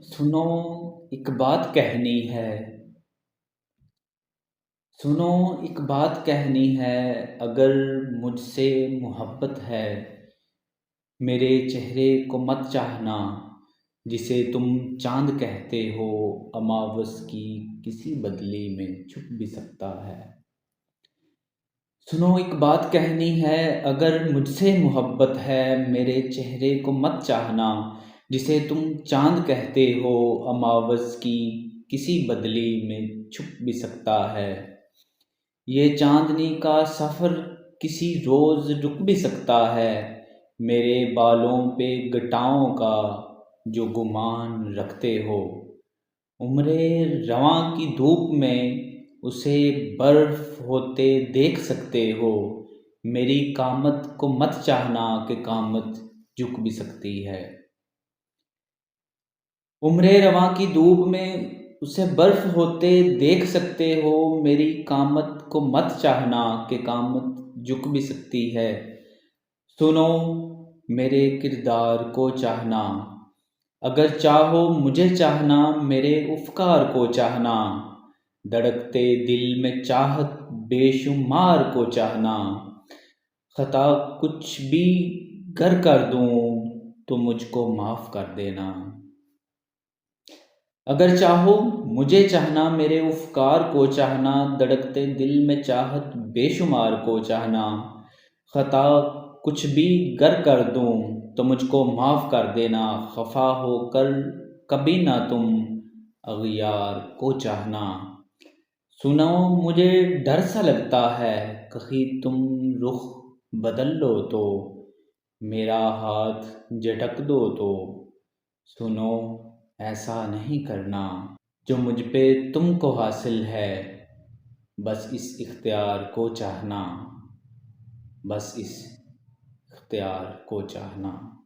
सुनो, एक बात कहनी है। सुनो, एक बात कहनी है। अगर मुझसे मोहब्बत है, मेरे चेहरे को मत चाहना। जिसे तुम चांद कहते हो, अमावस की किसी बदली में छुप भी सकता है। सुनो, एक बात कहनी है। अगर मुझसे मोहब्बत है, मेरे चेहरे को मत चाहना। जिसे तुम चांद कहते हो, अमावस की किसी बदली में छुप भी सकता है। ये चांदनी का सफ़र किसी रोज़ रुक भी सकता है। मेरे बालों पे घटाओं का जो गुमान रखते हो, उम्रे रवां की धूप में उसे बर्फ होते देख सकते हो। मेरी कामत को मत चाहना कि कामत झुक भी सकती है। उम्रे रवां की धूप में उसे बर्फ होते देख सकते हो। मेरी कामत को मत चाहना कि कामत झुक भी सकती है। सुनो, मेरे किरदार को चाहना। अगर चाहो मुझे चाहना, मेरे उपकार को चाहना। धड़कते दिल में चाहत बेशुमार को चाहना। खता कुछ भी गर कर दूं तो मुझको माफ़ कर देना। अगर चाहो मुझे चाहना, मेरे उपकार को चाहना। धड़कते दिल में चाहत बेशुमार को चाहना। खता कुछ भी गर कर दूं तो मुझको माफ़ कर देना। खफा होकर कभी ना तुम अगियार को चाहना। सुनो, मुझे डर सा लगता है, कहीं तुम रुख बदल लो तो, मेरा हाथ झटक दो तो। सुनो, ऐसा नहीं करना। जो मुझ पे तुमको हासिल है, बस इस इख्तियार को चाहना। बस इस इख्तियार को चाहना।